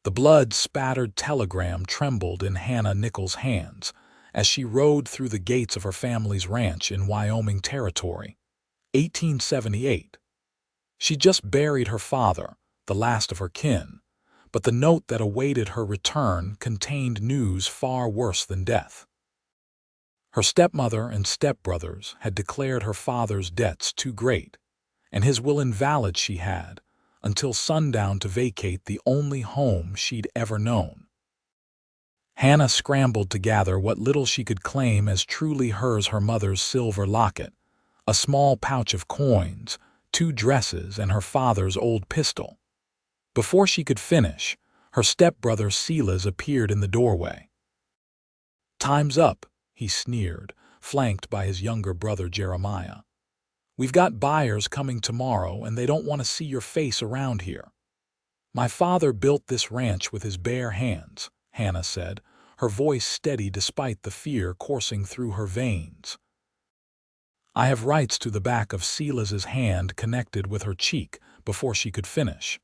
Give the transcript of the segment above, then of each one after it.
The blood-spattered telegram trembled in Hannah Nichols' hands as she rode through the gates of her family's ranch in Wyoming Territory. 1878. She just buried her father, the last of her kin, but the note that awaited her return contained news far worse than death. Her stepmother and stepbrothers had declared her father's debts too great, and his will invalid. She had until sundown to vacate the only home she'd ever known. Hannah scrambled to gather what little she could claim as truly hers: her mother's silver locket, a small pouch of coins, 2 dresses, and her father's old pistol. Before she could finish, her stepbrother Silas appeared in the doorway. "Time's up," he sneered, flanked by his younger brother Jeremiah. "We've got buyers coming tomorrow, and they don't want to see your face around here." "My father built this ranch with his bare hands," Hannah said, her voice steady despite the fear coursing through her veins. "I have rights to." The back of Silas's hand connected with her cheek before she could finish.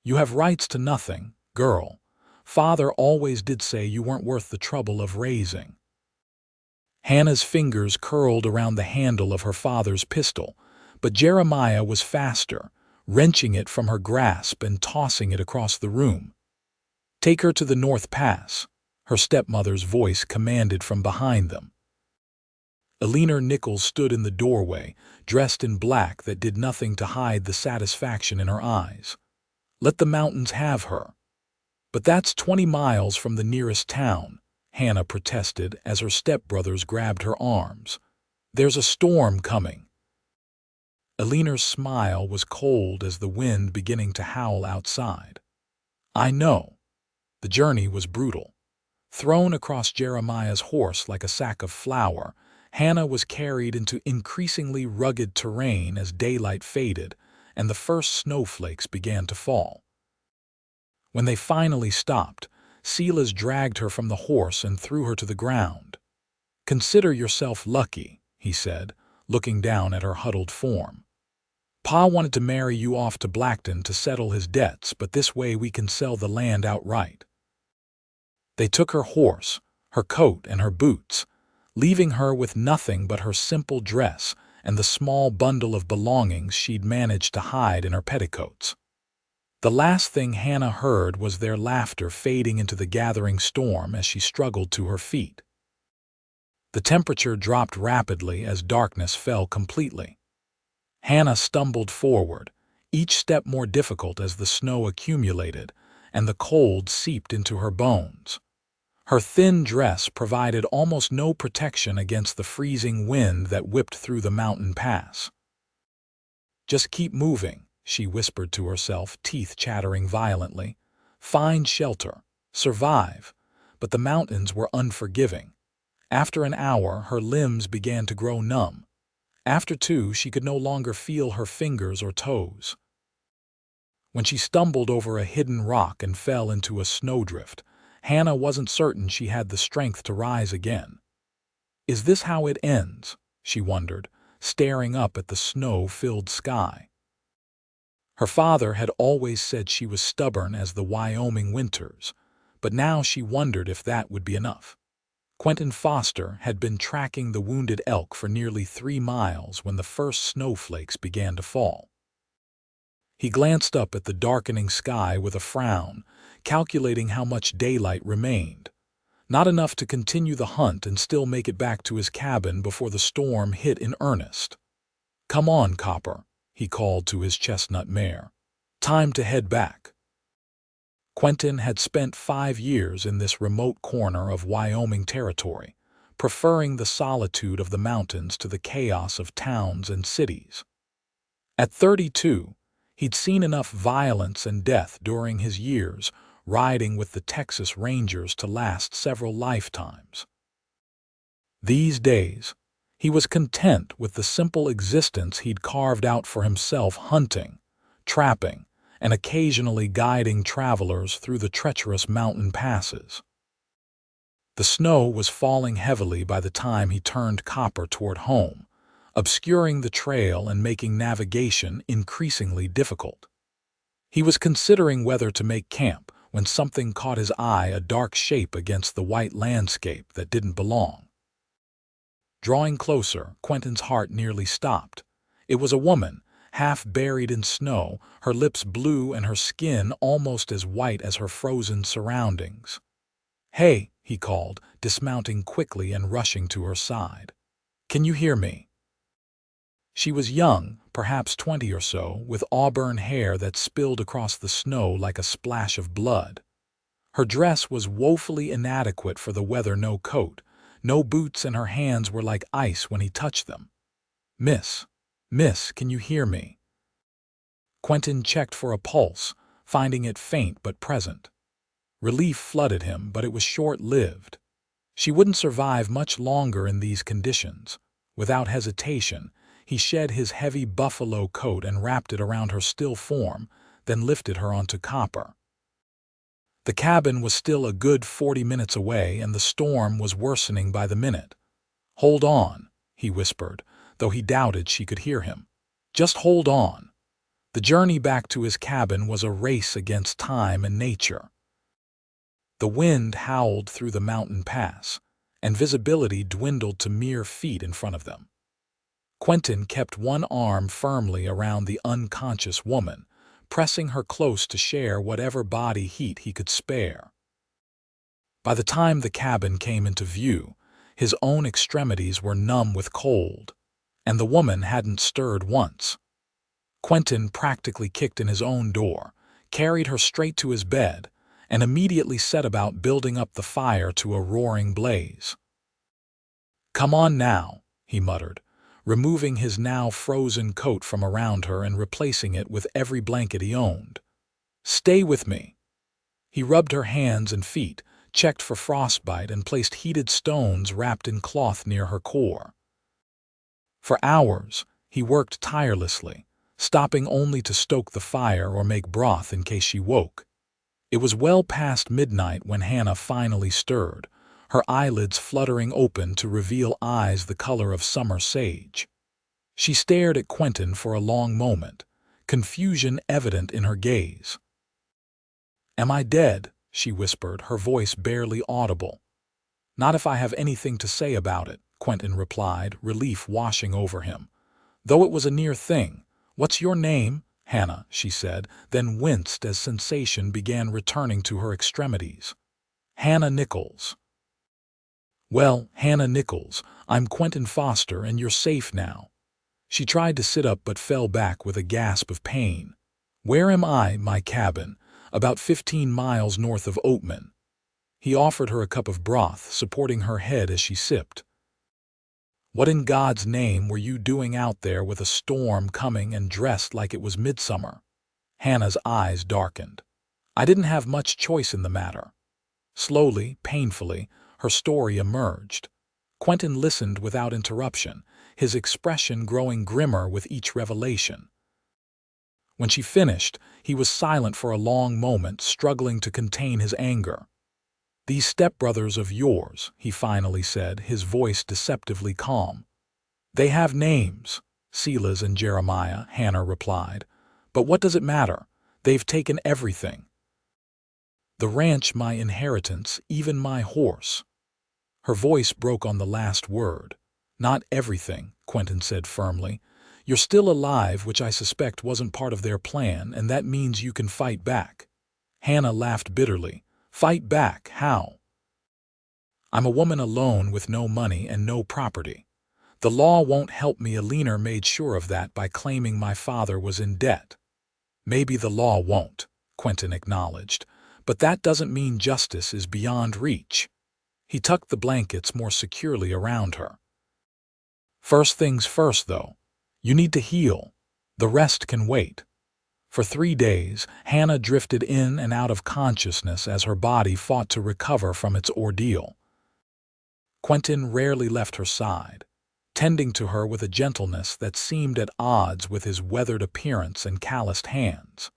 "You have rights to nothing, girl. Father always did say you weren't worth the trouble of raising." Hannah's fingers curled around the handle of her father's pistol, but Jeremiah was faster, wrenching it from her grasp and tossing it across the room. "Take her to the North Pass," her stepmother's voice commanded from behind them. Eleanor Nichols stood in the doorway, dressed in black that did nothing to hide the satisfaction in her eyes. "Let the mountains have her." "But that's 20 miles from the nearest town," Hannah protested as her stepbrothers grabbed her arms. "There's a storm coming." Eleanor's smile was cold as the wind beginning to howl outside. "I know." The journey was brutal. Thrown across Jeremiah's horse like a sack of flour, Hannah was carried into increasingly rugged terrain as daylight faded and the first snowflakes began to fall. When they finally stopped, Silas dragged her from the horse and threw her to the ground. "Consider yourself lucky," he said, looking down at her huddled form. "Pa wanted to marry you off to Blackton to settle his debts, but this way we can sell the land outright." They took her horse, her coat, and her boots, leaving her with nothing but her simple dress and the small bundle of belongings she'd managed to hide in her petticoats. The last thing Hannah heard was their laughter fading into the gathering storm as she struggled to her feet. The temperature dropped rapidly as darkness fell completely. Hannah stumbled forward, each step more difficult as the snow accumulated and the cold seeped into her bones. Her thin dress provided almost no protection against the freezing wind that whipped through the mountain pass. "Just keep moving," she whispered to herself, teeth chattering violently. "Find shelter. Survive." But the mountains were unforgiving. After an hour, her limbs began to grow numb. After 2, she could no longer feel her fingers or toes. When she stumbled over a hidden rock and fell into a snowdrift, Hannah wasn't certain she had the strength to rise again. "Is this how it ends?" she wondered, staring up at the snow-filled sky. Her father had always said she was stubborn as the Wyoming winters, but now she wondered if that would be enough. Quentin Foster had been tracking the wounded elk for nearly 3 miles when the first snowflakes began to fall. He glanced up at the darkening sky with a frown, calculating how much daylight remained. Not enough to continue the hunt and still make it back to his cabin before the storm hit in earnest. "Come on, Copper," he called to his chestnut mare. "Time to head back." Quentin had spent 5 years in this remote corner of Wyoming Territory, preferring the solitude of the mountains to the chaos of towns and cities. At 32, he'd seen enough violence and death during his years riding with the Texas Rangers to last several lifetimes. These days, he was content with the simple existence he'd carved out for himself, hunting, trapping, and occasionally guiding travelers through the treacherous mountain passes. The snow was falling heavily by the time he turned Copper toward home, obscuring the trail and making navigation increasingly difficult. He was considering whether to make camp, when something caught his eye, a dark shape against the white landscape that didn't belong. Drawing closer, Quentin's heart nearly stopped. It was a woman, half buried in snow, her lips blue and her skin almost as white as her frozen surroundings. "Hey," he called, dismounting quickly and rushing to her side. "Can you hear me?" She was young, perhaps 20 or so, with auburn hair that spilled across the snow like a splash of blood. Her dress was woefully inadequate for the weather, no coat, no boots, and her hands were like ice when he touched them. Miss, can you hear me?" Quentin checked for a pulse, finding it faint but present. Relief flooded him, but it was short-lived. She wouldn't survive much longer in these conditions. Without hesitation, he shed his heavy buffalo coat and wrapped it around her still form, then lifted her onto copper. The cabin was still a good 40 minutes away, and the storm was worsening by the minute. "Hold on," he whispered, though he doubted she could hear him. "Just hold on." The journey back to his cabin was a race against time and nature. The wind howled through the mountain pass, and visibility dwindled to mere feet in front of them. Quentin kept one arm firmly around the unconscious woman, pressing her close to share whatever body heat he could spare. By the time the cabin came into view, his own extremities were numb with cold, and the woman hadn't stirred once. Quentin practically kicked in his own door, carried her straight to his bed, and immediately set about building up the fire to a roaring blaze. "Come on now," he muttered, removing his now frozen coat from around her and replacing it with every blanket he owned. "Stay with me." He rubbed her hands and feet, checked for frostbite, and placed heated stones wrapped in cloth near her core. For hours, he worked tirelessly, stopping only to stoke the fire or make broth in case she woke. It was well past midnight when Hannah finally stirred, her eyelids fluttering open to reveal eyes the color of summer sage. She stared at Quentin for a long moment, confusion evident in her gaze. "Am I dead?" she whispered, her voice barely audible. "Not if I have anything to say about it," Quentin replied, relief washing over him. Though it was a near thing. "What's your name?" "Hannah," she said, then winced as sensation began returning to her extremities. "Hannah Nichols." "Well, Hannah Nichols, I'm Quentin Foster, and you're safe now." She tried to sit up but fell back with a gasp of pain. "Where am I?" "My cabin, about 15 miles north of Oatman." He offered her a cup of broth, supporting her head as she sipped. "What in God's name were you doing out there with a storm coming and dressed like it was midsummer?" Hannah's eyes darkened. "I didn't have much choice in the matter." Slowly, painfully, her story emerged. Quentin listened without interruption, his expression growing grimmer with each revelation. When she finished, he was silent for a long moment, struggling to contain his anger. "These stepbrothers of yours," he finally said, his voice deceptively calm. "They have names." "Silas and Jeremiah," Hannah replied. "But what does it matter? They've taken everything. The ranch, my inheritance, even my horse." Her voice broke on the last word. "Not everything," Quentin said firmly. "You're still alive, which I suspect wasn't part of their plan, and that means you can fight back." Hannah laughed bitterly. "Fight back? How?" "I'm a woman alone with no money and no property. The law won't help me." Alina made sure of that by claiming my father was in debt. "Maybe the law won't," Quentin acknowledged, "but that doesn't mean justice is beyond reach." He tucked the blankets more securely around her. "First things first, though. You need to heal. The rest can wait." For 3 days, Hannah drifted in and out of consciousness as her body fought to recover from its ordeal. Quentin rarely left her side, tending to her with a gentleness that seemed at odds with his weathered appearance and calloused hands.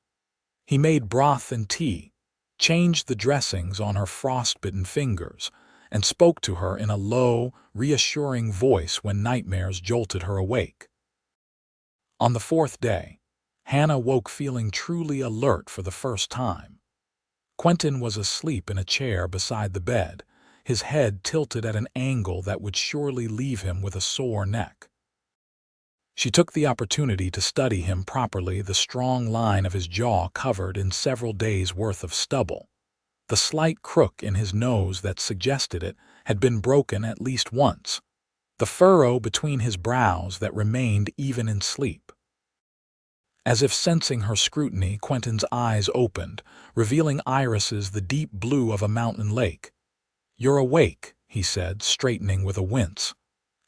He made broth and tea, changed the dressings on her frostbitten fingers, and spoke to her in a low, reassuring voice when nightmares jolted her awake. On the 4th day, Hannah woke feeling truly alert for the first time. Quentin was asleep in a chair beside the bed, his head tilted at an angle that would surely leave him with a sore neck. She took the opportunity to study him properly, the strong line of his jaw covered in several days' worth of stubble. The slight crook in his nose that suggested it had been broken at least once, the furrow between his brows that remained even in sleep. As if sensing her scrutiny, Quentin's eyes opened, revealing irises the deep blue of a mountain lake. "You're awake," he said, straightening with a wince.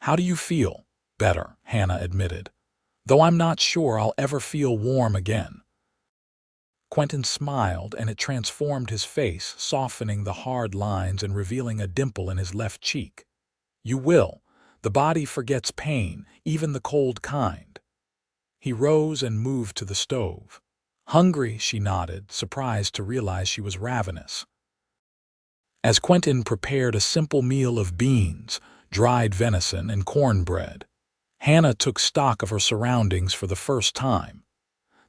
"How do you feel?" "Better," Hannah admitted, "though I'm not sure I'll ever feel warm again." Quentin smiled, and it transformed his face, softening the hard lines and revealing a dimple in his left cheek. "You will. The body forgets pain, even the cold kind." He rose and moved to the stove. "Hungry?" she nodded, surprised to realize she was ravenous. As Quentin prepared a simple meal of beans, dried venison, and cornbread, Hannah took stock of her surroundings for the first time.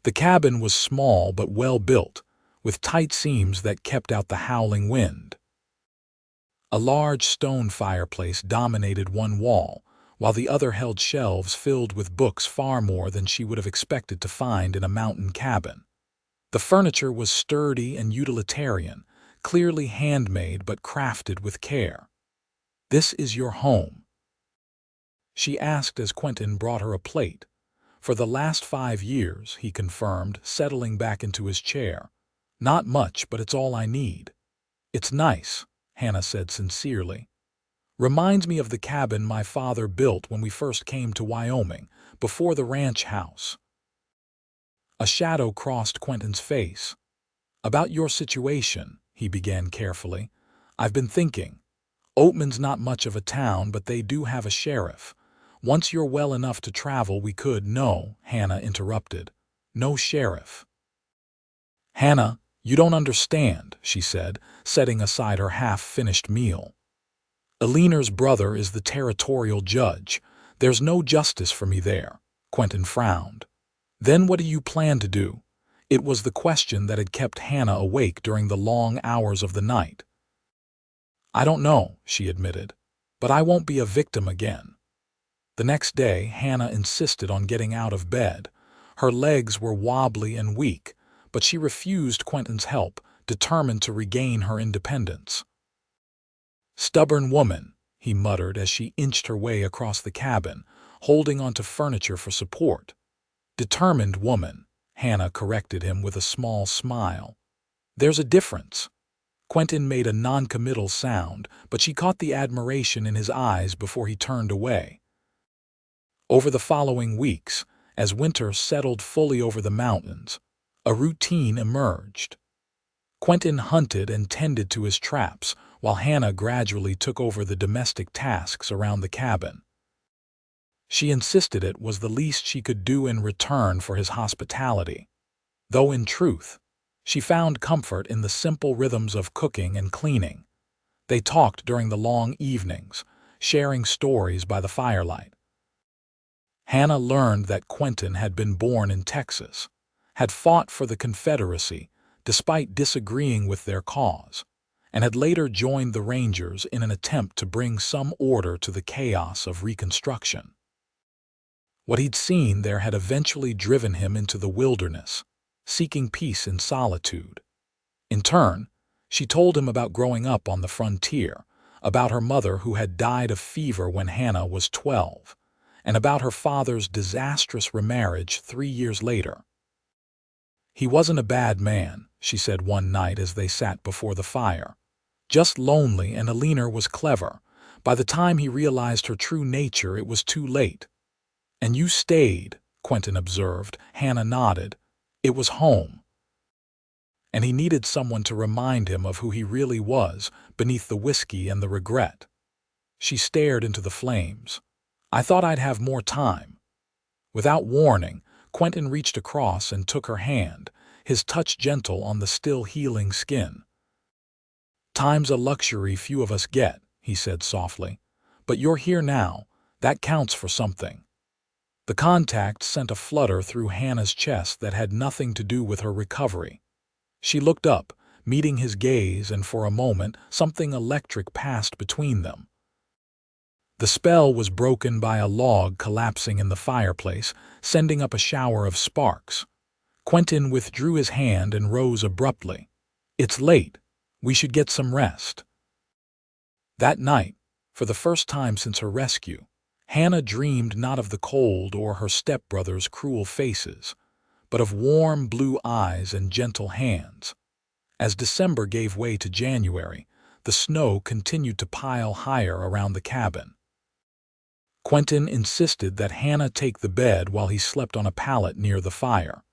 The cabin was small but well built, with tight seams that kept out the howling wind. A large stone fireplace dominated one wall, while the other held shelves filled with books, far more than she would have expected to find in a mountain cabin. The furniture was sturdy and utilitarian, clearly handmade but crafted with care. "This is your home?" she asked as Quentin brought her a plate. "For the last 5 years," he confirmed, settling back into his chair. "Not much, but it's all I need." "It's nice," Hannah said sincerely. "Reminds me of the cabin my father built when we first came to Wyoming, before the ranch house." A shadow crossed Quentin's face. "About your situation," he began carefully. "I've been thinking. Oatman's not much of a town, but they do have a sheriff. Once you're well enough to travel, we could—" "No," Hannah interrupted. "No sheriff." "Hannah, you don't understand," she said, setting aside her half-finished meal. "Elinor's brother is the territorial judge. There's no justice for me there." Quentin frowned. "Then what do you plan to do?" It was the question that had kept Hannah awake during the long hours of the night. "I don't know," she admitted, "but I won't be a victim again." The next day, Hannah insisted on getting out of bed. Her legs were wobbly and weak, but she refused Quentin's help, determined to regain her independence. "Stubborn woman," he muttered as she inched her way across the cabin, holding onto furniture for support. "Determined woman," Hannah corrected him with a small smile. "There's a difference." Quentin made a non-committal sound, but she caught the admiration in his eyes before he turned away. Over the following weeks, as winter settled fully over the mountains, a routine emerged. Quentin hunted and tended to his traps, while Hannah gradually took over the domestic tasks around the cabin. She insisted it was the least she could do in return for his hospitality, though in truth, she found comfort in the simple rhythms of cooking and cleaning. They talked during the long evenings, sharing stories by the firelight. Hannah learned that Quentin had been born in Texas, had fought for the Confederacy despite disagreeing with their cause, and had later joined the Rangers in an attempt to bring some order to the chaos of Reconstruction. What he'd seen there had eventually driven him into the wilderness, seeking peace in solitude. In turn, she told him about growing up on the frontier, about her mother who had died of fever when Hannah was 12, and about her father's disastrous remarriage 3 years later. "He wasn't a bad man," she said one night as they sat before the fire. "Just lonely, and Elinor was clever. By the time he realized her true nature, it was too late." "And you stayed," Quentin observed. Hannah nodded. "It was home." And he needed someone to remind him of who he really was beneath the whiskey and the regret. She stared into the flames. "I thought I'd have more time." Without warning, Quentin reached across and took her hand, his touch gentle on the still healing skin. "Time's a luxury few of us get," he said softly. "But you're here now. That counts for something." The contact sent a flutter through Hannah's chest that had nothing to do with her recovery. She looked up, meeting his gaze, and for a moment something electric passed between them. The spell was broken by a log collapsing in the fireplace, sending up a shower of sparks. Quentin withdrew his hand and rose abruptly. "It's late. We should get some rest." That night, for the first time since her rescue, Hannah dreamed not of the cold or her stepbrothers' cruel faces, but of warm blue eyes and gentle hands. As December gave way to January, the snow continued to pile higher around the cabin. Quentin insisted that Hannah take the bed while he slept on a pallet near the fire,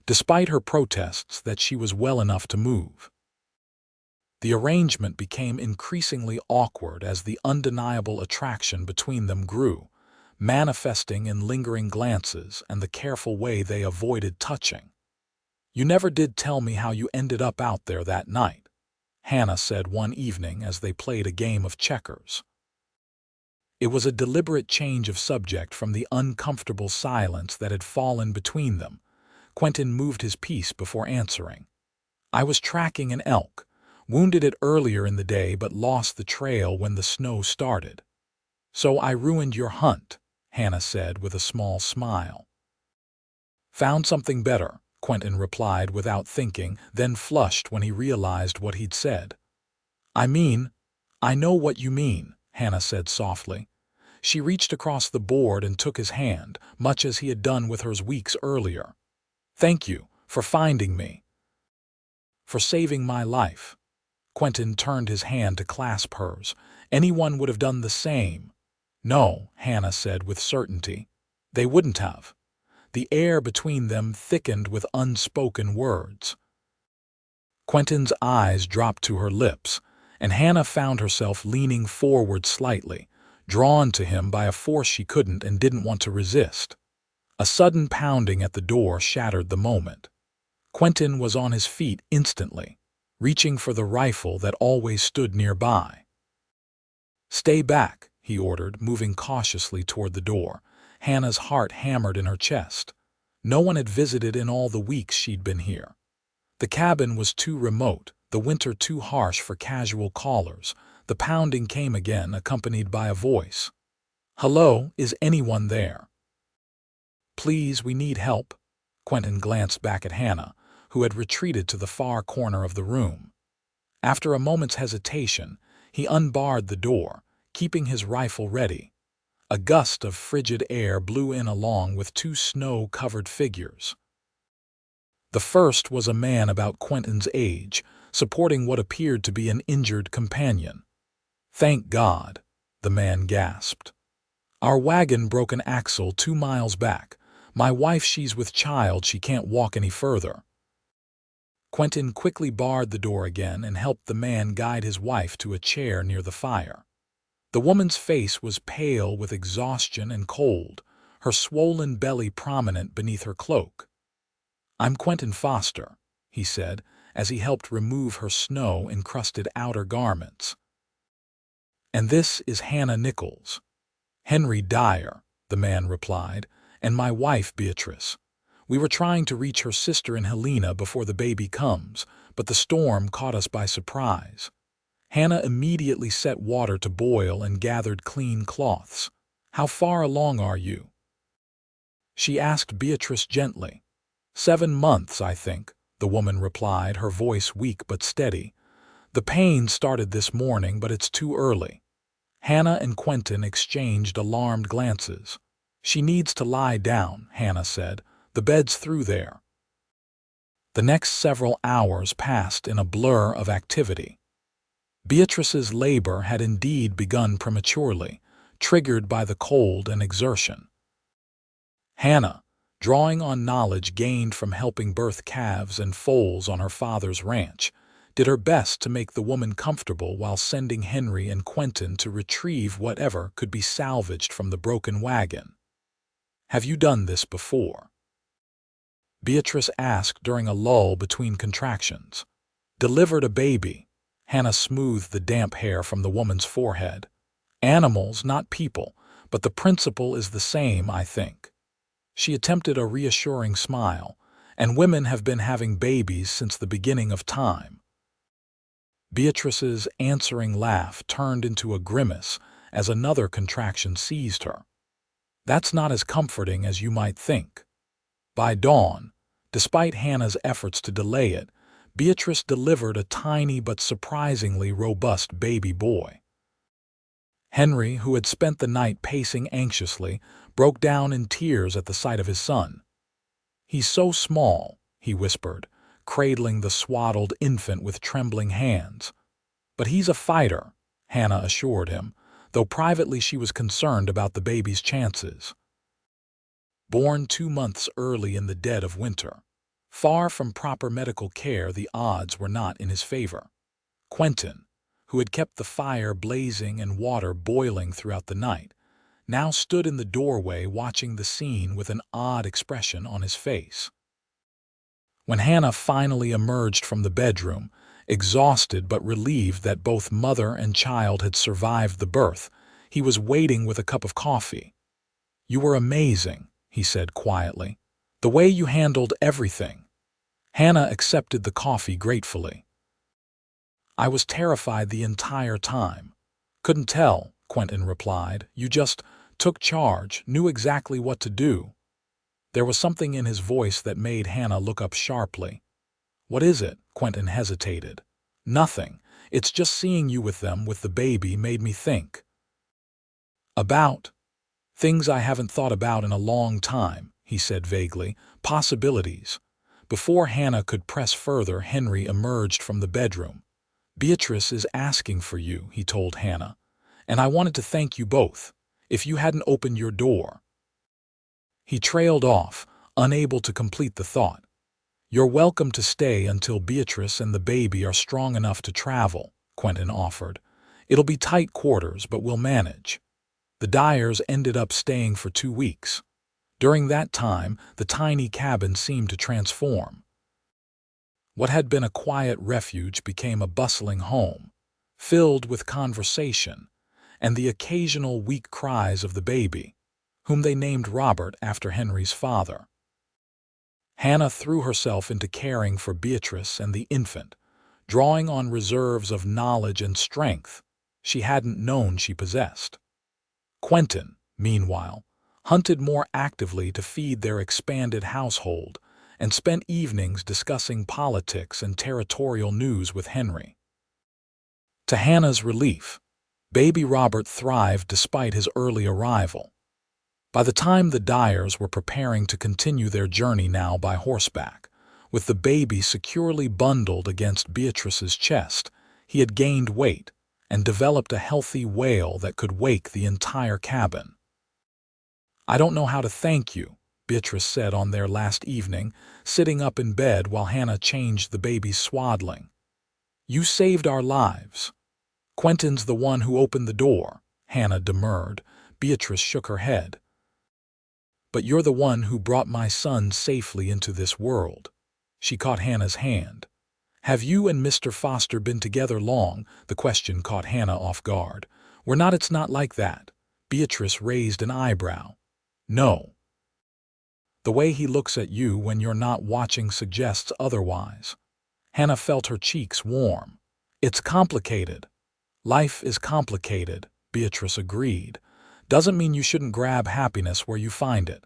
despite her protests that she was well enough to move. The arrangement became increasingly awkward as the undeniable attraction between them grew, manifesting in lingering glances and the careful way they avoided touching. "You never did tell me how you ended up out there that night," Hannah said one evening as they played a game of checkers. It was a deliberate change of subject from the uncomfortable silence that had fallen between them. Quentin moved his piece before answering. "I was tracking an elk, wounded it earlier in the day but lost the trail when the snow started. So I ruined your hunt," Hannah said with a small smile. "Found something better," Quentin replied without thinking, then flushed when he realized what he'd said. "I know what you mean," Hannah said softly. She reached across the board and took his hand, much as he had done with hers weeks earlier. "Thank you for finding me. For saving my life." Quentin turned his hand to clasp hers. "Anyone would have done the same." "No," Hannah said with certainty. "They wouldn't have." The air between them thickened with unspoken words. Quentin's eyes dropped to her lips, and Hannah found herself leaning forward slightly, drawn to him by a force she couldn't and didn't want to resist. A sudden pounding at the door shattered the moment. Quentin was on his feet instantly, reaching for the rifle that always stood nearby. "Stay back," he ordered, moving cautiously toward the door. Hannah's heart hammered in her chest. No one had visited in all the weeks she'd been here. The cabin was too remote, the winter too harsh for casual callers. The pounding came again, accompanied by a voice. "Hello, is anyone there?" "Please, we need help." Quentin glanced back at Hannah, who had retreated to the far corner of the room. After a moment's hesitation, he unbarred the door, keeping his rifle ready. A gust of frigid air blew in along with two snow-covered figures. The first was a man about Quentin's age, supporting what appeared to be an injured companion. "Thank God," the man gasped. "Our wagon broke an axle 2 miles back. My wife, she's with child, she can't walk any further." Quentin quickly barred the door again and helped the man guide his wife to a chair near the fire. The woman's face was pale with exhaustion and cold, her swollen belly prominent beneath her cloak. "I'm Quentin Foster," he said, as he helped remove her snow-encrusted outer garments. "And this is Hannah Nichols." "Henry Dyer," the man replied, "and my wife Beatrice. We were trying to reach her sister in Helena before the baby comes, but the storm caught us by surprise." Hannah immediately set water to boil and gathered clean cloths. "How far along are you?" she asked Beatrice gently. 7 months, I think," the woman replied, her voice weak but steady. "The pain started this morning, but it's too early." Hannah and Quentin exchanged alarmed glances. "She needs to lie down," Hannah said. "The bed's through there." The next several hours passed in a blur of activity. Beatrice's labor had indeed begun prematurely, triggered by the cold and exertion. Hannah, drawing on knowledge gained from helping birth calves and foals on her father's ranch, did her best to make the woman comfortable while sending Henry and Quentin to retrieve whatever could be salvaged from the broken wagon. "Have you done this before?" Beatrice asked during a lull between contractions. "Delivered a baby." Hannah smoothed the damp hair from the woman's forehead. "Animals, not people, but the principle is the same, I think." She attempted a reassuring smile. "And women have been having babies since the beginning of time." Beatrice's answering laugh turned into a grimace as another contraction seized her. That's not as comforting as you might think. By dawn, despite Hannah's efforts to delay it, Beatrice delivered a tiny but surprisingly robust baby boy. Henry, who had spent the night pacing anxiously, broke down in tears at the sight of his son. "He's so small," he whispered, cradling the swaddled infant with trembling hands. "But he's a fighter," Hannah assured him, though privately she was concerned about the baby's chances. Born 2 months early in the dead of winter, far from proper medical care, the odds were not in his favor. Quentin, who had kept the fire blazing and water boiling throughout the night, now stood in the doorway watching the scene with an odd expression on his face. When Hannah finally emerged from the bedroom, exhausted but relieved that both mother and child had survived the birth, he was waiting with a cup of coffee. "You were amazing," he said quietly. "The way you handled everything." Hannah accepted the coffee gratefully. "I was terrified the entire time." "Couldn't tell," Quentin replied. "You just took charge, knew exactly what to do." There was something in his voice that made Hannah look up sharply. "What is it?" Quentin hesitated. "Nothing. It's just seeing you with them, with the baby, made me think. About things I haven't thought about in a long time," he said vaguely. "Possibilities." Before Hannah could press further, Henry emerged from the bedroom. "Beatrice is asking for you," he told Hannah, "and I wanted to thank you both. If you hadn't opened your door—" He trailed off, unable to complete the thought. "You're welcome to stay until Beatrice and the baby are strong enough to travel," Quentin offered. "It'll be tight quarters, but we'll manage." The Dyers ended up staying for 2 weeks. During that time, the tiny cabin seemed to transform. What had been a quiet refuge became a bustling home, filled with conversation and the occasional weak cries of the baby, whom they named Robert after Henry's father. Hannah threw herself into caring for Beatrice and the infant, drawing on reserves of knowledge and strength she hadn't known she possessed. Quentin, meanwhile, hunted more actively to feed their expanded household and spent evenings discussing politics and territorial news with Henry. To Hannah's relief, baby Robert thrived despite his early arrival. By the time the Dyers were preparing to continue their journey now by horseback, with the baby securely bundled against Beatrice's chest, he had gained weight and developed a healthy wail that could wake the entire cabin. "I don't know how to thank you," Beatrice said on their last evening, sitting up in bed while Hannah changed the baby's swaddling. "You saved our lives." "Quentin's the one who opened the door," Hannah demurred. Beatrice shook her head. "But you're the one who brought my son safely into this world." She caught Hannah's hand. "Have you and Mr. Foster been together long?" The question caught Hannah off guard. It's not like that." Beatrice raised an eyebrow. "No. The way he looks at you when you're not watching suggests otherwise." Hannah felt her cheeks warm. "It's complicated." "Life is complicated," Beatrice agreed. "Doesn't mean you shouldn't grab happiness where you find it."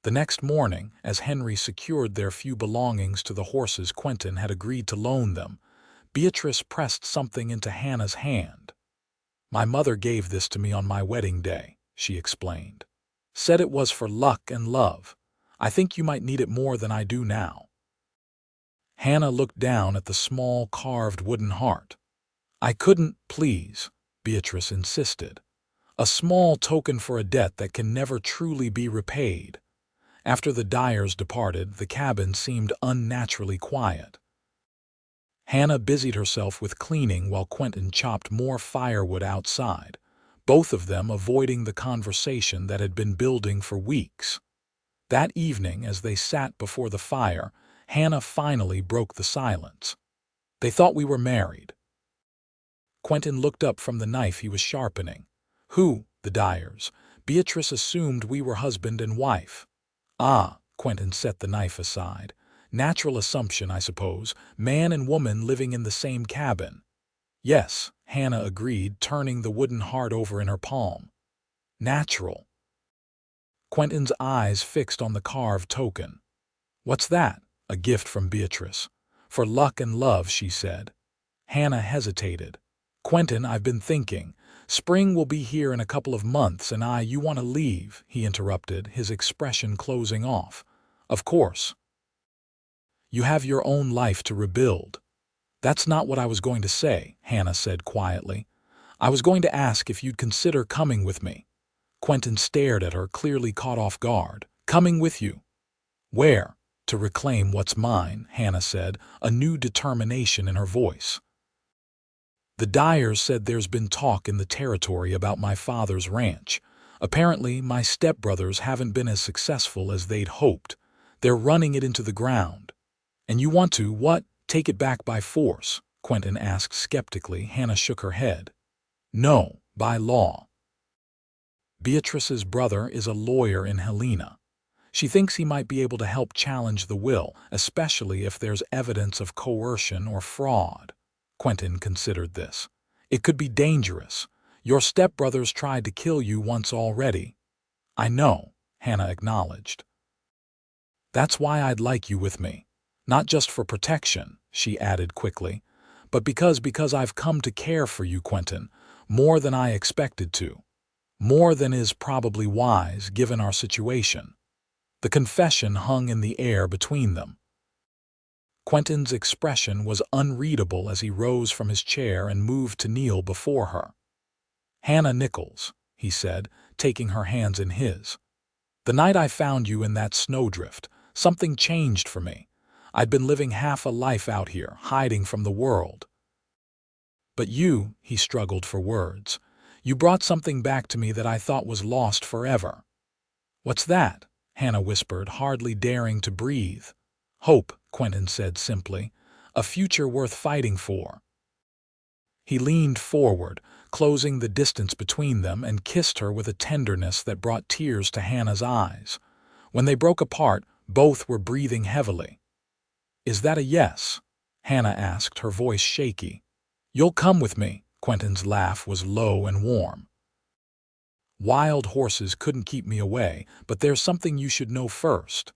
The next morning, as Henry secured their few belongings to the horses Quentin had agreed to loan them, Beatrice pressed something into Hannah's hand. "My mother gave this to me on my wedding day," she explained. "Said it was for luck and love. I think you might need it more than I do now." Hannah looked down at the small carved wooden heart. "I couldn't, please," Beatrice insisted. "A small token for a debt that can never truly be repaid." After the Dyers departed, the cabin seemed unnaturally quiet. Hannah busied herself with cleaning while Quentin chopped more firewood outside, both of them avoiding the conversation that had been building for weeks. That evening, as they sat before the fire, Hannah finally broke the silence. "They thought we were married." Quentin looked up from the knife he was sharpening. "Who?" "The Dyers. Beatrice assumed we were husband and wife." "Ah," Quentin set the knife aside. Natural assumption, I suppose. Man and woman living in the same cabin. Yes, Hannah agreed, turning the wooden heart over in her palm. Natural. Quentin's eyes fixed on the carved token. What's that? A gift from Beatrice. For luck and love, she said. Hannah hesitated. Quentin, I've been thinking. Spring will be here in a couple of months, and you want to leave, he interrupted, his expression closing off. Of course. You have your own life to rebuild. That's not what I was going to say, Hannah said quietly. I was going to ask if you'd consider coming with me. Quentin stared at her, clearly caught off guard. Coming with you? Where? To reclaim what's mine, Hannah said, a new determination in her voice. The Dyers said there's been talk in the territory about my father's ranch. Apparently, my stepbrothers haven't been as successful as they'd hoped. They're running it into the ground. And you want to, what, take it back by force? Quentin asked skeptically. Hannah shook her head. No, by law. Beatrice's brother is a lawyer in Helena. She thinks he might be able to help challenge the will, especially if there's evidence of coercion or fraud. Quentin considered this. It could be dangerous. Your stepbrothers tried to kill you once already. I know, Hannah acknowledged. That's why I'd like you with me. Not just for protection, she added quickly, but because I've come to care for you, Quentin, more than I expected to. More than is probably wise given our situation. The confession hung in the air between them. Quentin's expression was unreadable as he rose from his chair and moved to kneel before her. Hannah Nichols, he said, taking her hands in his. The night I found you in that snowdrift, something changed for me. I'd been living half a life out here, hiding from the world. But you, he struggled for words, you brought something back to me that I thought was lost forever. What's that? Hannah whispered, hardly daring to breathe. Hope, Quentin said simply. A future worth fighting for. He leaned forward, closing the distance between them, and kissed her with a tenderness that brought tears to Hannah's eyes. When they broke apart, both were breathing heavily. Is that a yes? Hannah asked, her voice shaky. You'll come with me. Quentin's laugh was low and warm. Wild horses couldn't keep me away, but there's something you should know first.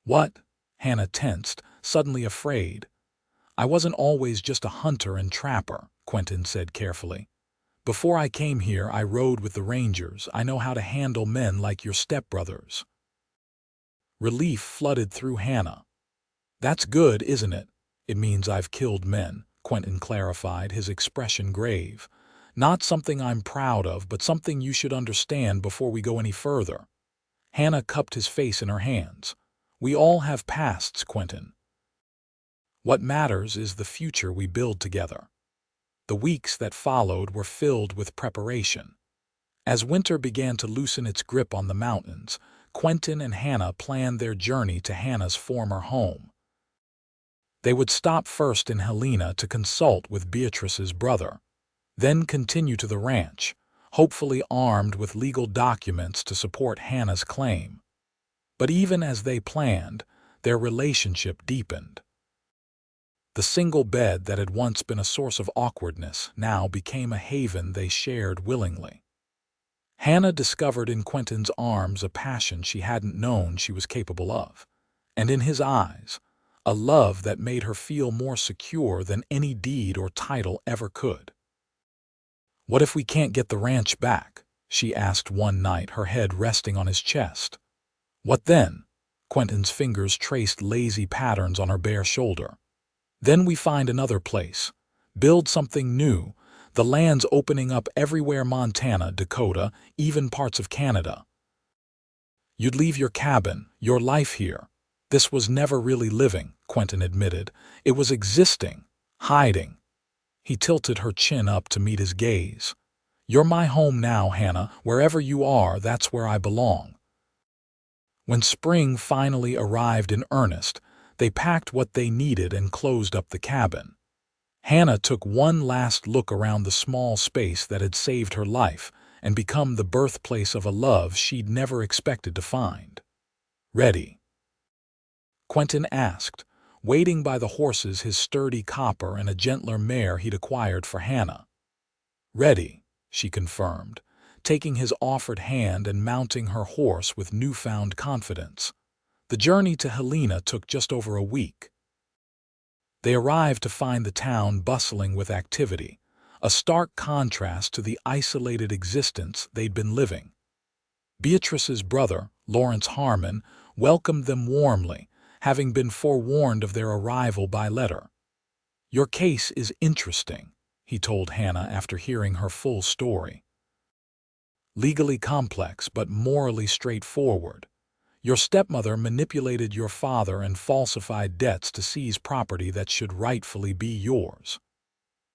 What? Hannah tensed, suddenly afraid. I wasn't always just a hunter and trapper, Quentin said carefully. Before I came here, I rode with the rangers. I know how to handle men like your stepbrothers. Relief flooded through Hannah. That's good, isn't it? It means I've killed men, Quentin clarified, his expression grave. Not something I'm proud of, but something you should understand before we go any further. Hannah cupped his face in her hands. We all have pasts, Quentin. What matters is the future we build together. The weeks that followed were filled with preparation. As winter began to loosen its grip on the mountains, Quentin and Hannah planned their journey to Hannah's former home. They would stop first in Helena to consult with Beatrice's brother, then continue to the ranch, hopefully armed with legal documents to support Hannah's claim. But even as they planned, their relationship deepened. The single bed that had once been a source of awkwardness now became a haven they shared willingly. Hannah discovered in Quentin's arms a passion she hadn't known she was capable of, and in his eyes, a love that made her feel more secure than any deed or title ever could. What if we can't get the ranch back? She asked one night, her head resting on his chest. What then? Quentin's fingers traced lazy patterns on her bare shoulder. Then we find another place. Build something new. The land's opening up everywhere, Montana, Dakota, even parts of Canada. You'd leave your cabin, your life here. This was never really living, Quentin admitted. It was existing, hiding. He tilted her chin up to meet his gaze. You're my home now, Hannah. Wherever you are, that's where I belong. When spring finally arrived in earnest, they packed what they needed and closed up the cabin. Hannah took one last look around the small space that had saved her life and become the birthplace of a love she'd never expected to find. Ready? Quentin asked, waiting by the horses his sturdy copper and a gentler mare he'd acquired for Hannah. "Ready," she confirmed, taking his offered hand and mounting her horse with newfound confidence. The journey to Helena took just over a week. They arrived to find the town bustling with activity, a stark contrast to the isolated existence they'd been living. Beatrice's brother, Lawrence Harmon, welcomed them warmly, having been forewarned of their arrival by letter. "Your case is interesting," he told Hannah after hearing her full story. "Legally complex but morally straightforward. Your stepmother manipulated your father and falsified debts to seize property that should rightfully be yours."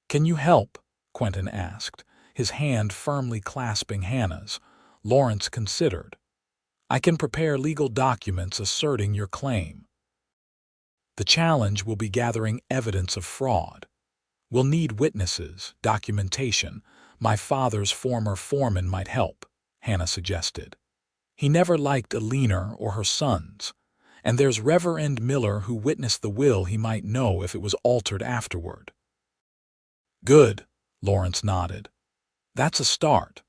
"Can you help?" Quentin asked, his hand firmly clasping Hannah's. Lawrence considered. "I can prepare legal documents asserting your claim. The challenge will be gathering evidence of fraud. We'll need witnesses, documentation. My father's former foreman might help," Hannah suggested. "He never liked Alina or her sons, and there's Reverend Miller who witnessed the will. He might know if it was altered afterward." "Good," Lawrence nodded. "That's a start.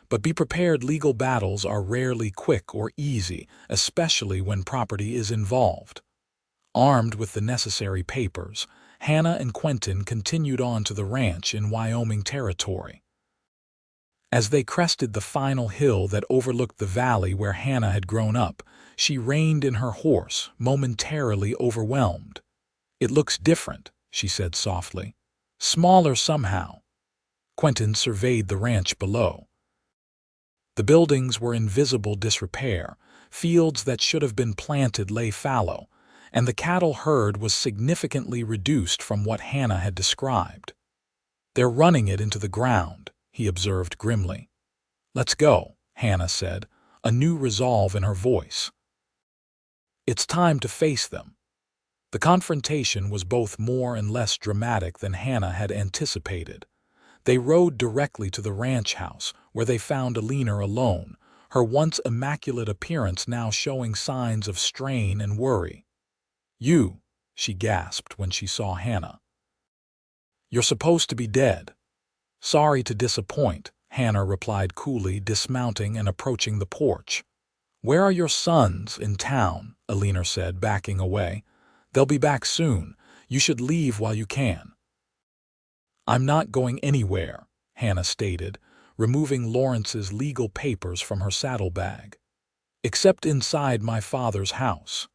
But be prepared, legal battles are rarely quick or easy, especially when property is involved." Armed with the necessary papers, Hannah and Quentin continued on to the ranch in Wyoming Territory. As they crested the final hill that overlooked the valley where Hannah had grown up, she reined in her horse, momentarily overwhelmed. "It looks different," she said softly. "Smaller somehow." Quentin surveyed the ranch below. The buildings were in visible disrepair, fields that should have been planted lay fallow, and the cattle herd was significantly reduced from what Hannah had described. "They're running it into the ground," he observed grimly. "Let's go," Hannah said, a new resolve in her voice. It's time to face them. The confrontation was both more and less dramatic than Hannah had anticipated. They rode directly to the ranch house, where they found Alina alone, her once immaculate appearance now showing signs of strain and worry. "You," she gasped when she saw Hannah. "You're supposed to be dead." "Sorry to disappoint," Hannah replied coolly, dismounting and approaching the porch. "Where are your sons?" "In town," Alina said, backing away. "They'll be back soon. You should leave while you can." "I'm not going anywhere," Hannah stated, removing Lawrence's legal papers from her saddlebag. "Except inside my father's house."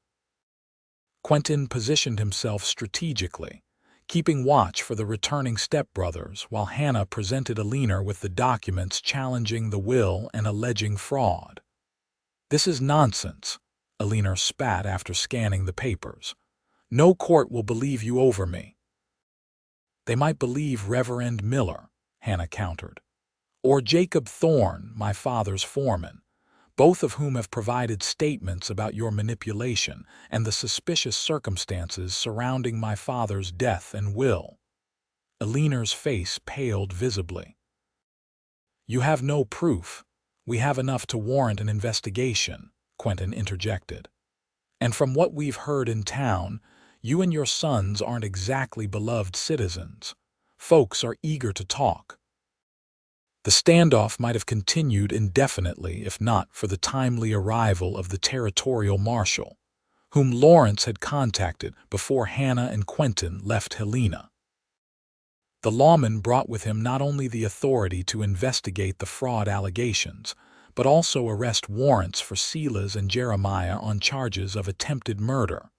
Quentin positioned himself strategically, keeping watch for the returning stepbrothers, while Hannah presented Alina with the documents challenging the will and alleging fraud. "This is nonsense," Alina spat after scanning the papers. "No court will believe you over me." "They might believe Reverend Miller," Hannah countered. "Or Jacob Thorne, my father's foreman, both of whom have provided statements about your manipulation and the suspicious circumstances surrounding my father's death and will." Alina's face paled visibly. "You have no proof. We have enough to warrant an investigation," Quentin interjected. "And from what we've heard in town, you and your sons aren't exactly beloved citizens. Folks are eager to talk." The standoff might have continued indefinitely if not for the timely arrival of the territorial marshal, whom Lawrence had contacted before Hannah and Quentin left Helena. The lawman brought with him not only the authority to investigate the fraud allegations, but also arrest warrants for Silas and Jeremiah on charges of attempted murder.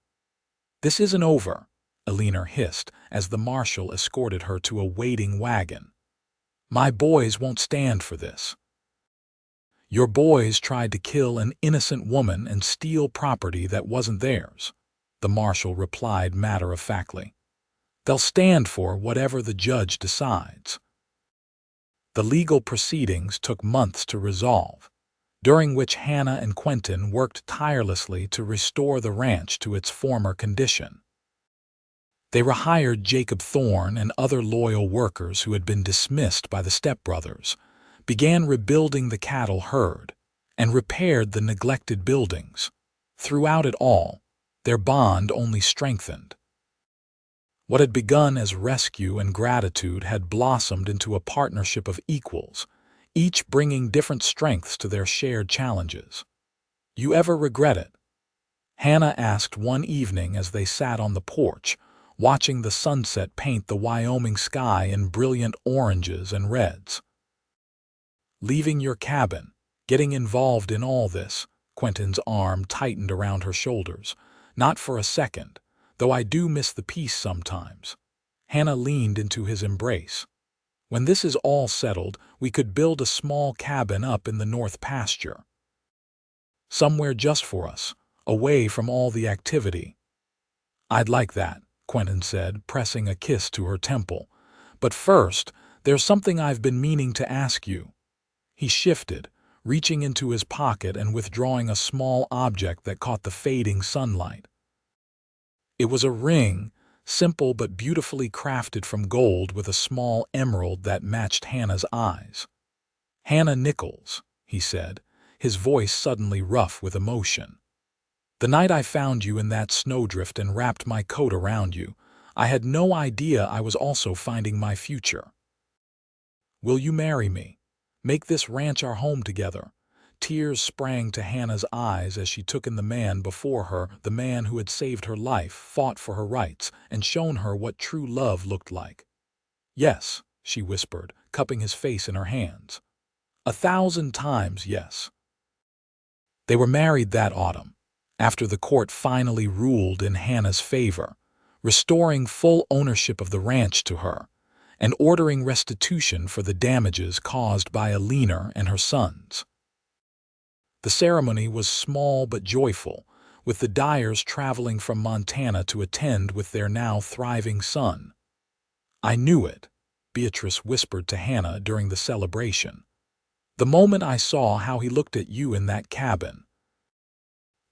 "This isn't over," Alina hissed as the marshal escorted her to a waiting wagon. "My boys won't stand for this." "Your boys tried to kill an innocent woman and steal property that wasn't theirs," the marshal replied matter-of-factly. "They'll stand for whatever the judge decides." The legal proceedings took months to resolve, during which Hannah and Quentin worked tirelessly to restore the ranch to its former condition. They rehired Jacob Thorne and other loyal workers who had been dismissed by the stepbrothers, began rebuilding the cattle herd, and repaired the neglected buildings. Throughout it all, their bond only strengthened. What had begun as rescue and gratitude had blossomed into a partnership of equals, each bringing different strengths to their shared challenges. "You ever regret it?" Hannah asked one evening as they sat on the porch, watching the sunset paint the Wyoming sky in brilliant oranges and reds. "Leaving your cabin, getting involved in all this," Quentin's arm tightened around her shoulders. "Not for a second, though I do miss the peace sometimes." Hannah leaned into his embrace. "When this is all settled, we could build a small cabin up in the north pasture. Somewhere just for us, away from all the activity." "I'd like that," Quentin said, pressing a kiss to her temple. "But first, there's something I've been meaning to ask you." He shifted, reaching into his pocket and withdrawing a small object that caught the fading sunlight. It was a ring, simple but beautifully crafted from gold with a small emerald that matched Hannah's eyes. "Hannah Nichols," he said, his voice suddenly rough with emotion. "The night I found you in that snowdrift and wrapped my coat around you, I had no idea I was also finding my future. Will you marry me? Make this ranch our home together?" Tears sprang to Hannah's eyes as she took in the man before her, the man who had saved her life, fought for her rights, and shown her what true love looked like. "Yes," she whispered, cupping his face in her hands. "1,000 times yes." They were married that autumn, after the court finally ruled in Hannah's favor, restoring full ownership of the ranch to her, and ordering restitution for the damages caused by Alina and her sons. The ceremony was small but joyful, with the Dyers traveling from Montana to attend with their now thriving son. "I knew it," Beatrice whispered to Hannah during the celebration. "The moment I saw how he looked at you in that cabin."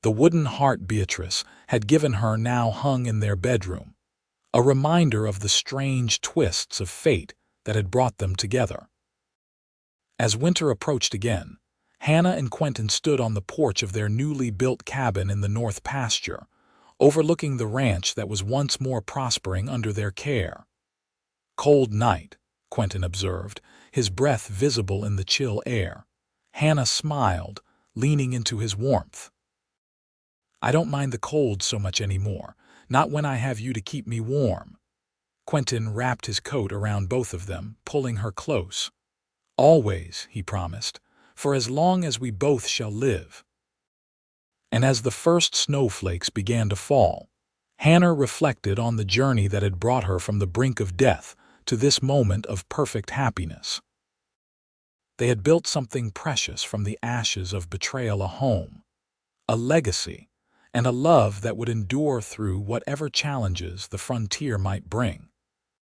The wooden heart Beatrice had given her now hung in their bedroom, a reminder of the strange twists of fate that had brought them together. As winter approached again, Hannah and Quentin stood on the porch of their newly built cabin in the north pasture, overlooking the ranch that was once more prospering under their care. "Cold night," Quentin observed, his breath visible in the chill air. Hannah smiled, leaning into his warmth. "I don't mind the cold so much anymore, not when I have you to keep me warm." Quentin wrapped his coat around both of them, pulling her close. "Always," he promised, "for as long as we both shall live." And as the first snowflakes began to fall, Hannah reflected on the journey that had brought her from the brink of death to this moment of perfect happiness. They had built something precious from the ashes of betrayal, a home, a legacy, and a love that would endure through whatever challenges the frontier might bring.